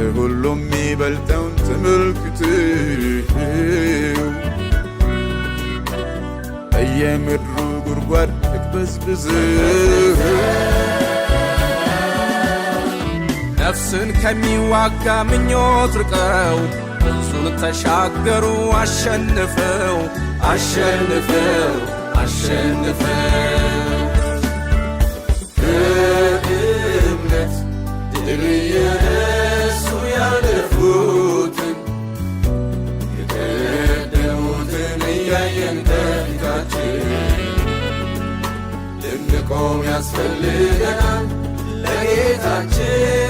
ከሁሉም የሚበልጠውን ተመልክተው በየምድሩ ጉድጓድ ተቅበዝብዘው ነፍስን ከሚዋጋ ምኞት ርቀው ብዙን ተሻገሩ አሸንፈው አሸንፈው አሸንፈው ከእምነት ድል የነሱ ያለፉትን የቀደሙትን እያየን ከፊታችን ልንቆም ያስፈልገናል ለጌታችን